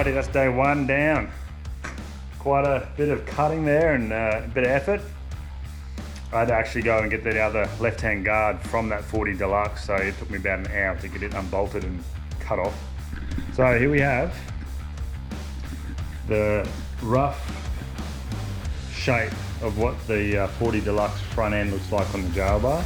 Alrighty, that's day one down. Quite a bit of cutting there and a bit of effort. I had to actually go and get the other left-hand guard from that 40 Deluxe, so it took me about an hour to get it unbolted and cut off. So here we have the rough shape of what the 40 Deluxe front end looks like on the Jailbar.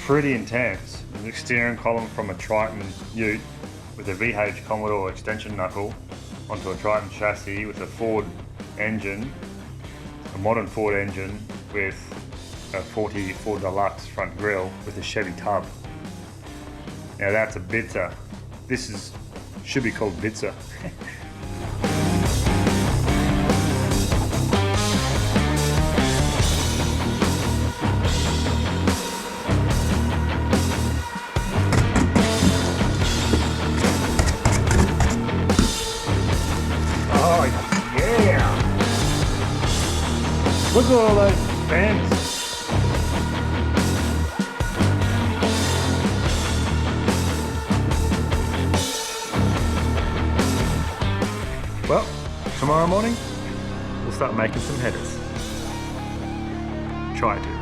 Pretty intense. The steering column from a Triton Ute with a VH Commodore extension knuckle onto a Triton chassis with a Ford engine, a modern Ford engine with a 40 Ford Deluxe front grille with a Chevy tub. Now that's a Bitzer. This should be called Bitzer. Look at all those fans. Well, tomorrow morning, we'll start making some headers. Try to.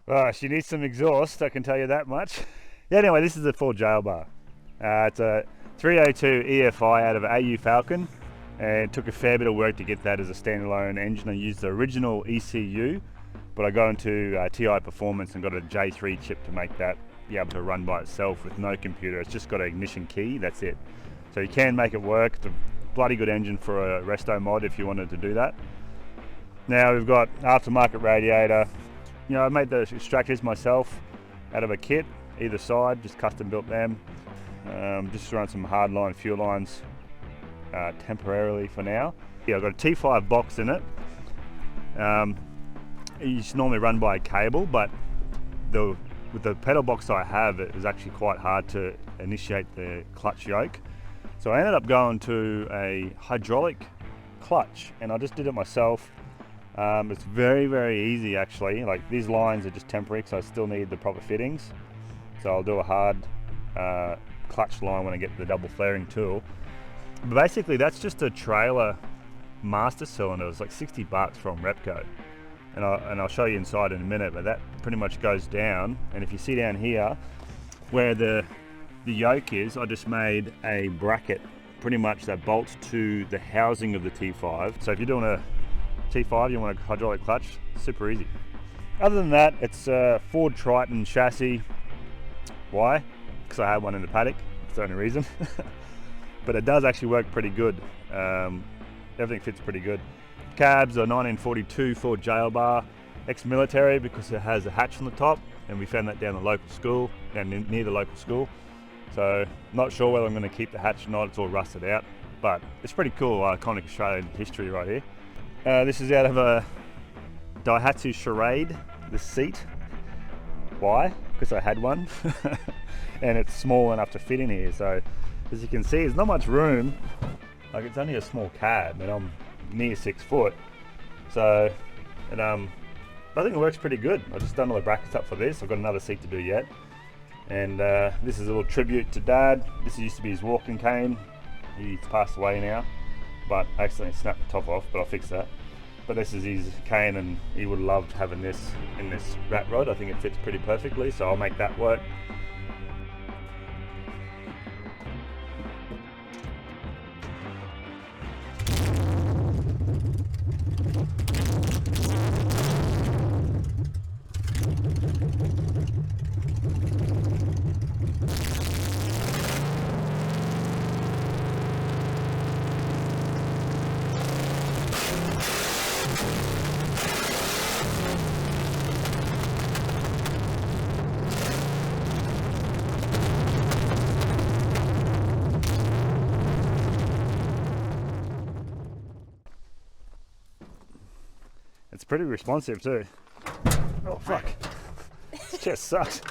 Oh, she needs some exhaust, I can tell you that much. Yeah, anyway, this is a Ford Jailbar. It's a 302 EFI out of AU Falcon, and it took a fair bit of work to get that as a standalone engine. I used the original ECU, but I got into TI Performance and got a J3 chip to make that be able to run by itself with no computer. It's just got an ignition key, that's it. So you can make it work. It's a bloody good engine for a resto mod if you wanted to do that. Now we've got aftermarket radiator. You know, I made the extractors myself out of a kit, either side, just custom built them. Just run some hardline fuel lines temporarily for now. Yeah, I've got a T5 box in it. It's normally run by a cable, but with the pedal box I have, it was actually quite hard to initiate the clutch yoke. So I ended up going to a hydraulic clutch, and I just did it myself. It's very, very easy actually. Like, these lines are just temporary, so I still need the proper fittings. So I'll do a hard clutch line when I get the double flaring tool. But basically that's just a trailer master cylinder. It's like 60 bucks from Repco. And I'll show you inside in a minute, but that pretty much goes down. And if you see down here where the yoke is, I just made a bracket pretty much that bolts to the housing of the T5. So if you're doing a T5, you want a hydraulic clutch, super easy. Other than that, it's a Ford Triton chassis. Why? Because I had one in the paddock, that's the only reason. But it does actually work pretty good. Everything fits pretty good. Cabs are 1942 Ford Jailbar, ex-military, because it has a hatch on the top, and we found that down the local school, near the local school. So not sure whether I'm going to keep the hatch or not. It's all rusted out, but it's pretty cool, iconic Australian history right here. This is out of a Daihatsu Charade, the seat. Why? Because I had one and it's small enough to fit in here. So as you can see, there's not much room. Like, it's only a small cab and I'm near 6 foot. So I think it works pretty good. I've just done all the brackets up for this. I've got another seat to do yet. And this is a little tribute to Dad. This used to be his walking cane. He's passed away now, but I accidentally snapped the top off, but I'll fix that. But this is his cane, and he would have loved having this in this rat rod. I think it fits pretty perfectly, so I'll make that work. It's pretty responsive too. Oh fuck. This chest sucks.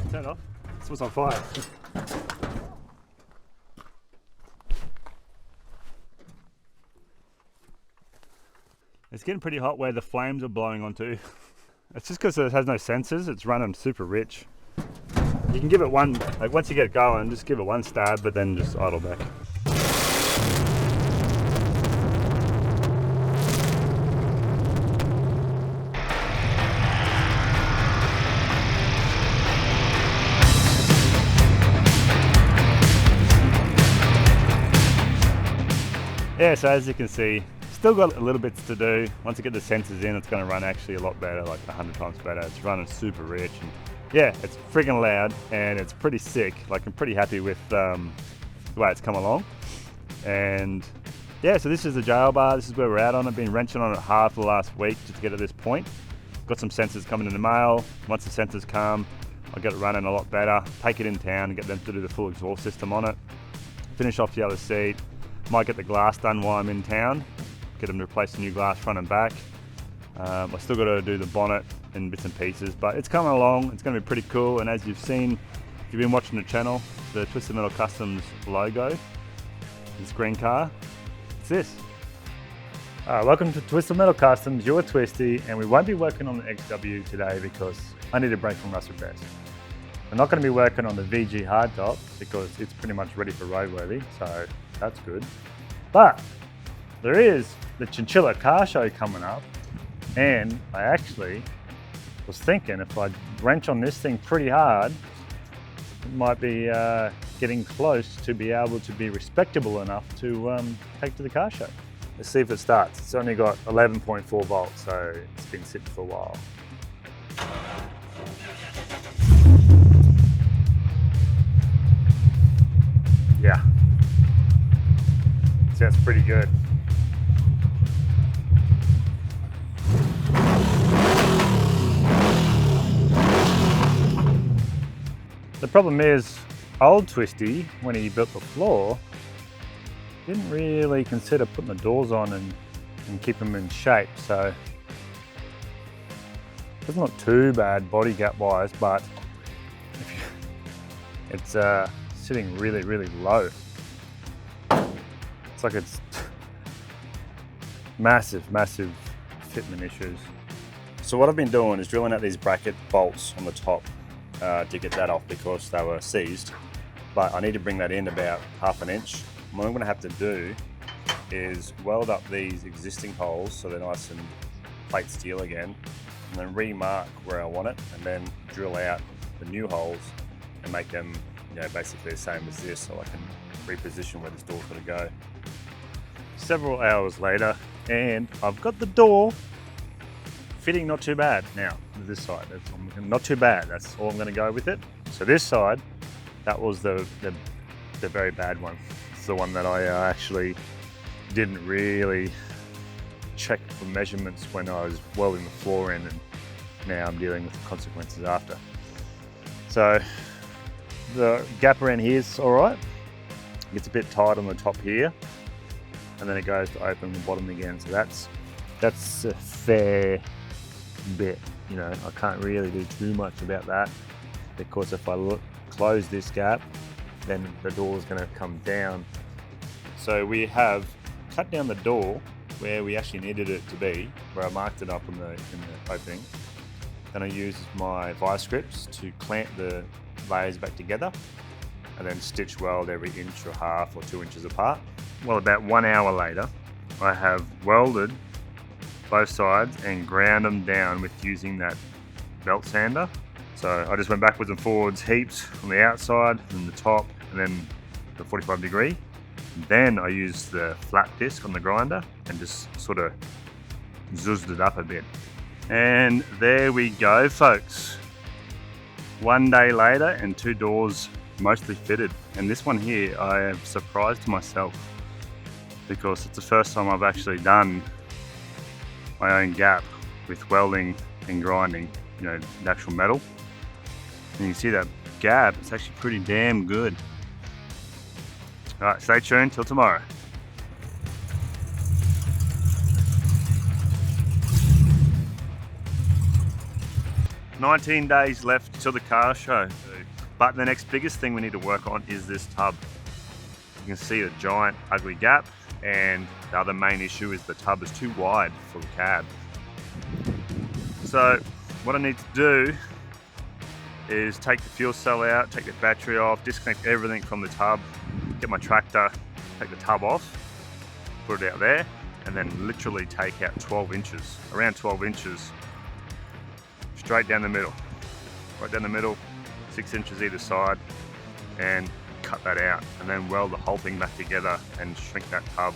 Turn it off. This was on fire. It's getting pretty hot where the flames are blowing onto. It's just because it has no sensors, it's running super rich. You can give it one, like once you get going, just give it one stab, but then just idle back. yeah, so as you can see, still got a little bits to do. Once I get the sensors in, it's going to run actually a lot better, like 100 times better. It's running super rich, and yeah, it's friggin' loud, and it's pretty sick. Like, I'm pretty happy with the way it's come along. And yeah, so this is the jailbar. This is where we're at on it. Been wrenching on it hard for the last week just to get to this point. Got some sensors coming in the mail. Once the sensors come, I'll get it running a lot better. Take it in town and get them to do the full exhaust system on it. Finish off the other seat. Might get the glass done while I'm in town. Get them to replace the new glass front and back. I still got to do the bonnet and bits and pieces, but it's coming along. It's going to be pretty cool. And as you've seen, if you've been watching the channel, the Twisted Metal Customs logo, this green car, it's this. Welcome to Twisted Metal Customs, you're Twisty, and we won't be working on the XW today because I need a break from rust repairs. We're not going to be working on the VG hardtop because it's pretty much ready for roadworthy, so that's good. But there is the Chinchilla car show coming up, and I actually was thinking if I wrench on this thing pretty hard, it might be getting close to be able to be respectable enough to take to the car show. Let's see if it starts. It's only got 11.4 volts, so it's been sitting for a while. Yeah, sounds pretty good. The problem is, old Twisty, when he built the floor, didn't really consider putting the doors on and keep them in shape. So it's not too bad body gap wise, but it's sitting really, really low. It's like it's massive fitment issues. So what I've been doing is drilling out these bracket bolts on the top to get that off because they were seized, but I need to bring that in about ½ an inch. What I'm going to have to do is weld up these existing holes so they're nice and plate steel again, and then remark where I want it, and then drill out the new holes and make them, you know, basically the same as this, so I can reposition where this door's going to go. Several hours later, and I've got the door fitting not too bad now. This side, not too bad. That's all I'm going to go with it. So this side, that was the very bad one. It's the one that I actually didn't really check for measurements when I was welding the floor in, and now I'm dealing with the consequences after. So the gap around here is all right. It gets a bit tight on the top here, and then it goes to open the bottom again. So that's a fair bit. You know, I can't really do too much about that because if I close this gap, then the door is going to come down. So we have cut down the door where we actually needed it to be, where I marked it up in the opening. Then I used my vice grips to clamp the layers back together and then stitch weld every inch or half or 2 inches apart. Well, about 1 hour later, I have welded both sides and ground them down with using that belt sander. So I just went backwards and forwards heaps on the outside and the top, and then the 45 degree. And then I used the flat disc on the grinder and just sort of zuzzed it up a bit. And there we go, folks. 1 day later and 2 doors mostly fitted. And this one here, I am surprised myself because it's the first time I've actually done my own gap with welding and grinding, you know, the actual metal. And you can see that gap, it's actually pretty damn good. All right, stay tuned till tomorrow. "19 days left till the car show. But the next biggest thing we need to work on is this tub. You can see the giant ugly gap, and the other main issue is the tub is too wide for the cab. So what I need to do is take the fuel cell out, take the battery off, disconnect everything from the tub, get my tractor, take the tub off, put it out there, and then literally take out 12 inches, around 12 inches, straight down the middle, right down the middle, 6 inches either side, and cut that out, and then weld the whole thing back together and shrink that tub.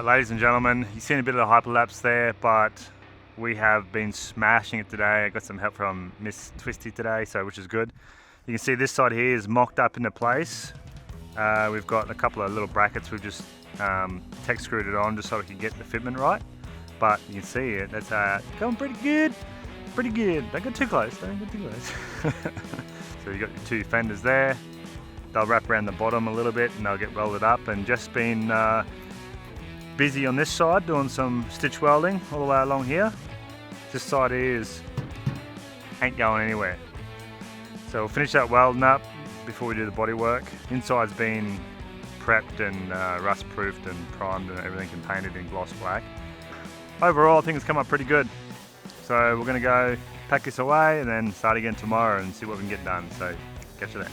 Alright, ladies and gentlemen, you've seen a bit of the hyperlapse there, but we have been smashing it today. I got some help from Miss Twisty today, which is good. You can see this side here is mocked up into place. We've got a couple of little brackets. We've just tech screwed it on just so we can get the fitment right. But you can see it, that's going pretty good. Pretty good. Don't get too close, don't get too close. So you've got your two fenders there. They'll wrap around the bottom a little bit and they'll get welded up, and just been busy on this side doing some stitch welding all the way along here. This side ain't going anywhere. So we'll finish that welding up before we do the body work. Inside's been prepped and rust proofed and primed and everything, and painted in gloss black. Overall I think it's come up pretty good. So we're going to go pack this away and then start again tomorrow and see what we can get done. So catch you there.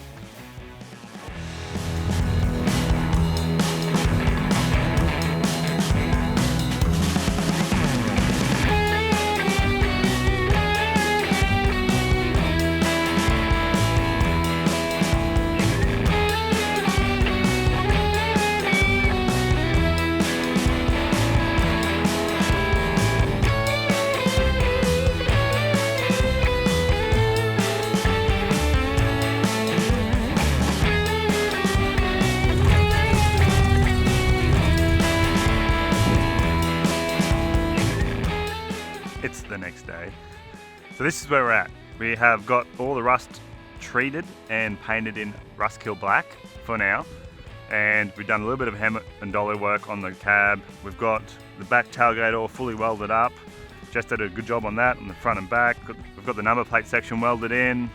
It's the next day. So this is where we're at. We have got all the rust treated and painted in rust kill black for now. And we've done a little bit of hammer and dolly work on the cab. We've got the back tailgate all fully welded up. Just did a good job on that on the front and back. We've got the number plate section welded in.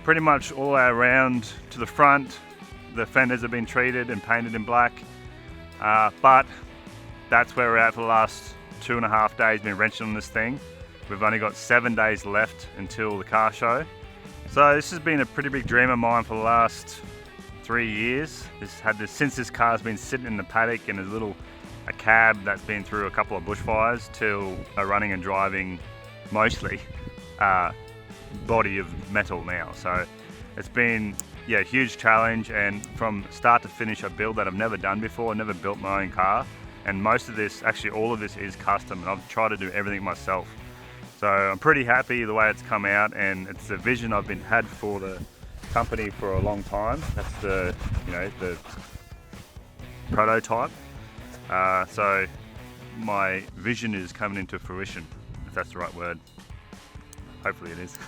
Pretty much all the way around to the front. The fenders have been treated and painted in black. But that's where we're at for the last 2.5 days. Been wrenching on this thing. We've only got 7 days left until the car show. So this has been a pretty big dream of mine for the last 3 years. Since this car's been sitting in the paddock, and a cab that's been through a couple of bushfires, till a running and driving mostly body of metal now. So it's been a huge challenge, and from start to finish a build that I've never done before. I've never built my own car. And most of this, actually all of this, is custom, and I've tried to do everything myself. So I'm pretty happy the way it's come out, and it's a vision I've had for the company for a long time. That's the prototype. So my vision is coming into fruition, if that's the right word. Hopefully it is.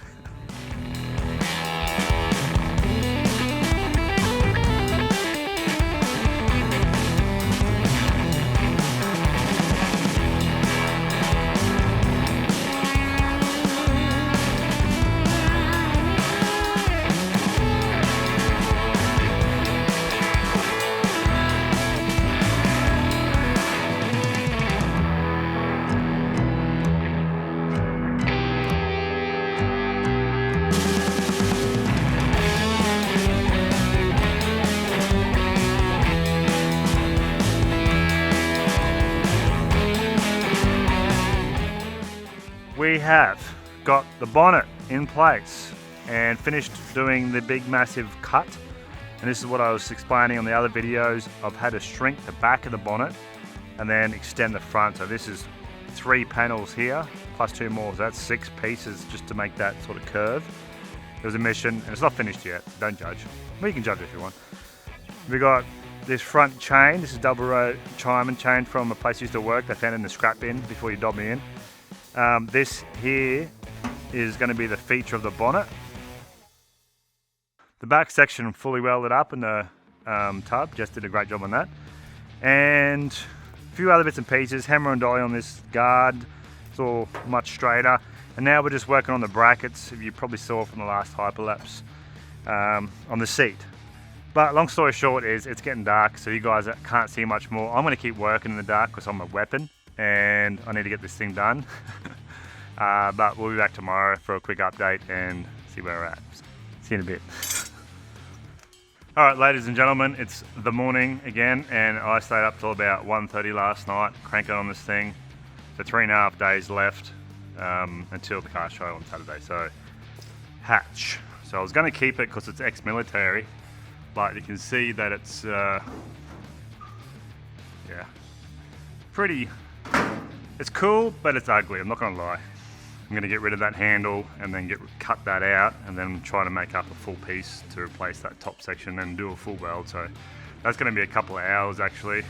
We have got the bonnet in place and finished doing the big massive cut, and this is what I was explaining on the other videos. I've had to shrink the back of the bonnet and then extend the front. So this is 3 panels here plus 2 more, so that's 6 pieces just to make that sort of curve. It was a mission, and it's not finished yet, so don't judge. Well, you can judge if you want. We got this front chain. This is double row Chinaman chain from a place I used to work. They found it in the scrap bin before you dob me in. This here is going to be the feature of the bonnet. The back section fully welded up in the tub. Just did a great job on that. And a few other bits and pieces. Hammer and dolly on this guard. It's all much straighter. And now we're just working on the brackets, if you probably saw from the last hyperlapse, on the seat. But long story short is it's getting dark, so you guys can't see much more. I'm going to keep working in the dark because I'm a weapon and I need to get this thing done. But we'll be back tomorrow for a quick update and see where we're at. See you in a bit. Alright, ladies and gentlemen, it's the morning again, and I stayed up till about 1:30 last night cranking on this thing. So 3.5 days left until the car show on Saturday. So hatch. So I was going to keep it because it's ex-military, but you can see that it's it's cool, but it's ugly, I'm not gonna lie. I'm gonna get rid of that handle and then cut that out and then try to make up a full piece to replace that top section and do a full weld. So that's gonna be a couple of hours actually.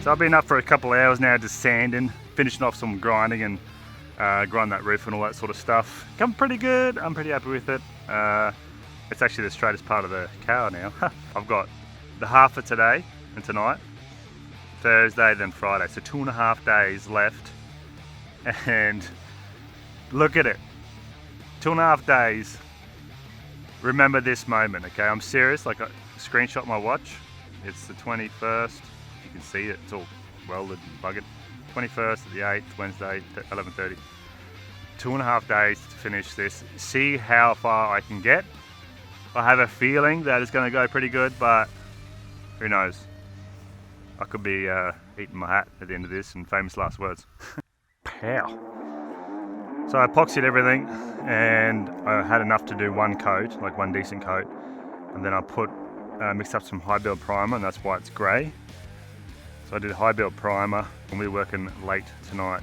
So I've been up for a couple of hours now just sanding, finishing off some grinding and grind that roof and all that sort of stuff. Come pretty good, I'm pretty happy with it. It's actually the straightest part of the car now. I've got the half for today and tonight, Thursday then Friday, so 2.5 days left. And look at it, 2.5 days. Remember this moment, okay? I'm serious, like I screenshot my watch. It's the 21st. You can see it, it's all welded and buggered. 21st of the 8th, Wednesday, 11:30. 2.5 days to finish this. See how far I can get. I have a feeling that it's going to go pretty good, but who knows? I could be eating my hat at the end of this, and famous last words. Pow. So I epoxied everything, and I had enough to do one coat, like one decent coat, and then I mixed up some high build primer, and that's why it's grey. So I did high build primer, and we're working late tonight.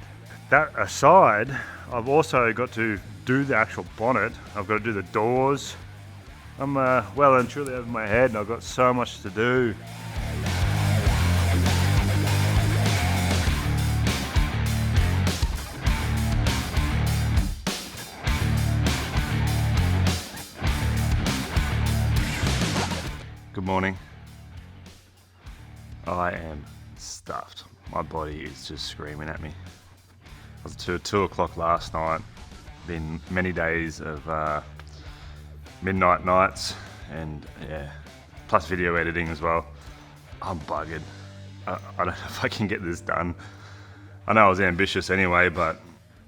That aside, I've also got to do the actual bonnet. I've got to do the doors. I'm well and truly over my head, and I've got so much to do. Good morning. I am stuffed. My body is just screaming at me. I was at 2 o'clock last night. Been many days of midnight nights and yeah, plus video editing as well. I'm buggered. I don't know if I can get this done. I know I was ambitious anyway, but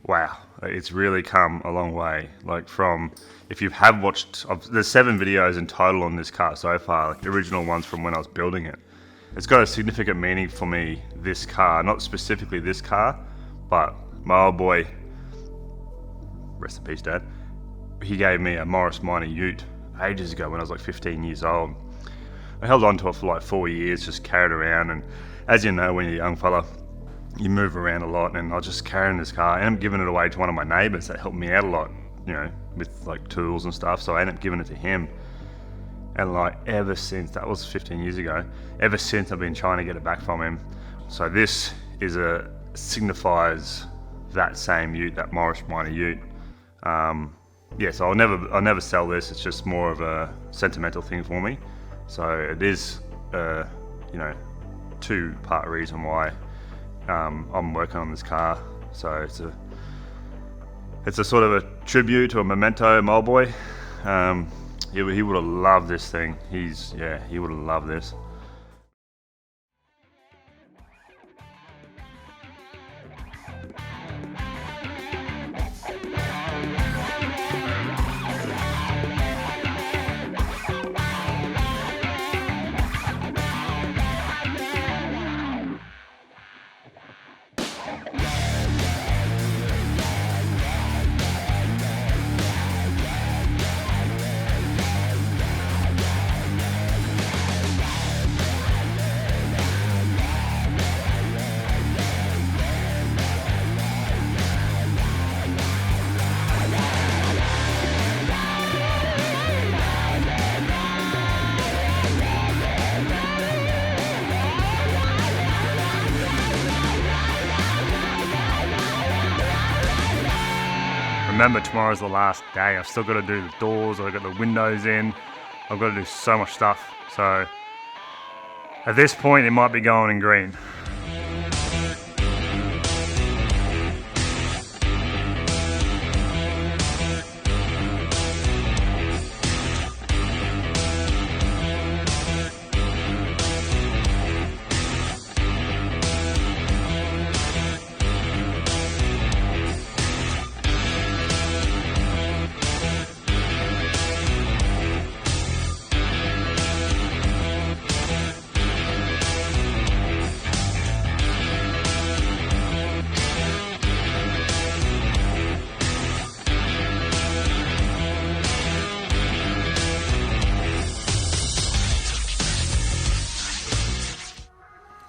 wow, it's really come a long way. Like from, if you have watched, there's 7 videos in total on this car so far, like the original ones from when I was building it. It's got a significant meaning for me, this car, not specifically this car, but my old boy, rest in peace Dad, he gave me a Morris Minor ute ages ago when I was like 15 years old. I held on to it for like 4 years, just carried around, and as you know, when you're a young fella, you move around a lot, and I was just carrying this car, and I'm giving it away to one of my neighbours that helped me out a lot, you know, with like tools and stuff, so I ended up giving it to him. And like ever since, that was 15 years ago, ever since I've been trying to get it back from him. So this is signifies that same ute, that Morris Minor ute. Yeah, so I'll never sell this. It's just more of a sentimental thing for me. So it is, you know, 2-part reason why I'm working on this car. So it's a sort of a tribute to a memento, my old boy. He would have loved this thing. He would have loved this. Remember, tomorrow's the last day. I've still got to do the doors, I've got the windows in, I've got to do so much stuff. So at this point it might be going in green.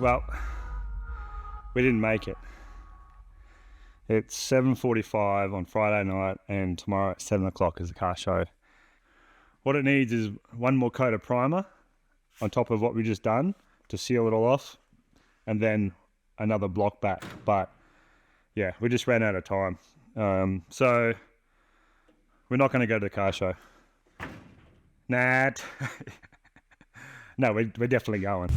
Well, we didn't make it. It's 7:45 on Friday night, and tomorrow at 7 o'clock is the car show. What it needs is one more coat of primer on top of what we just done to seal it all off, and then another block back. But yeah, we just ran out of time. So we're not going to go to the car show. Nat. No, we're definitely going.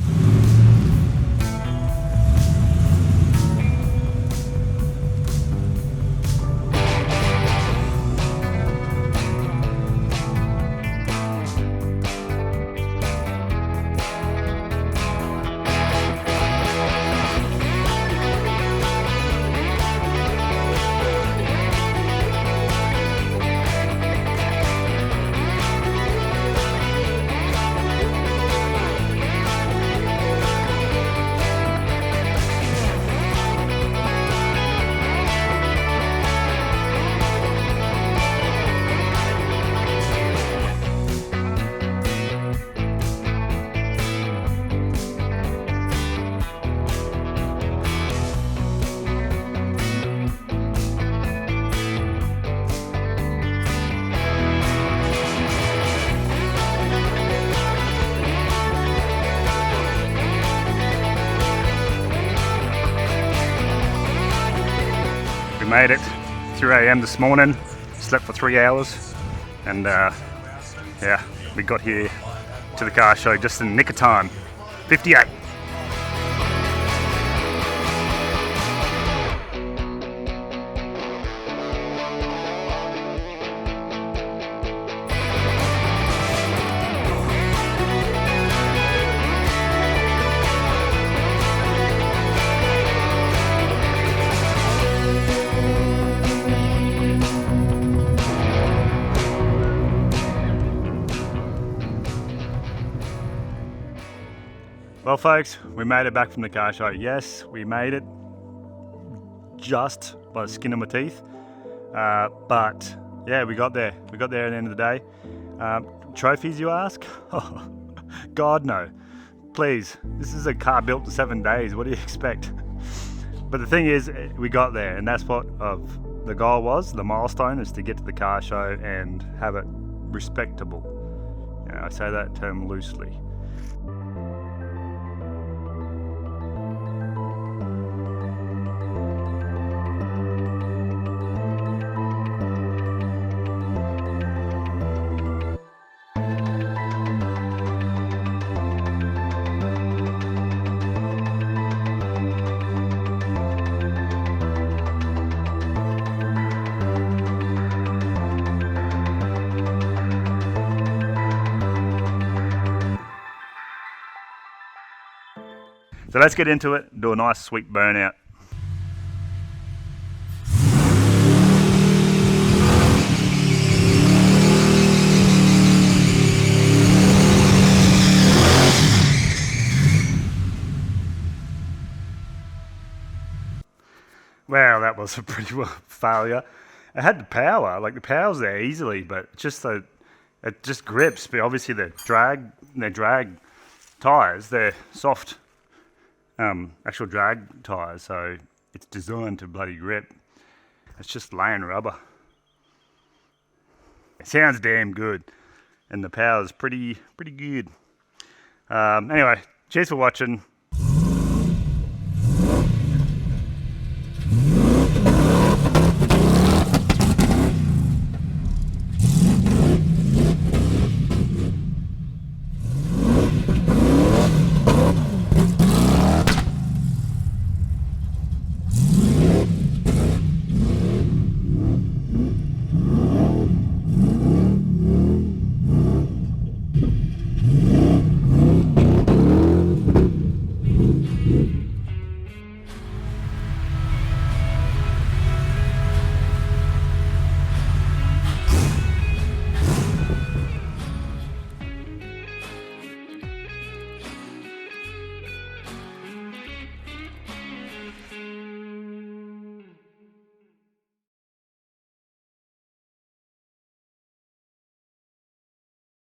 We made it, 3 a.m. this morning, slept for 3 hours, and yeah, we got here to the car show just in the nick of time. 58. Well folks, we made it back from the car show. Yes, we made it just by the skin of my teeth. But yeah, we got there. We got there at the end of the day. Trophies, you ask? Oh, God no. Please, this is a car built in 7 days. What do you expect? But the thing is, we got there, and that's what the goal was. The milestone is to get to the car show and have it respectable. You know, I say that term loosely. So let's get into it, do a nice sweet burnout. Wow, that was a pretty well failure. It had the power, like the power's there easily, but just it just grips. But obviously they're drag tires, they're soft. Actual drag tyres, so it's designed to bloody grip. It's just laying rubber. It sounds damn good, and the power's pretty good. Anyway, cheers for watching.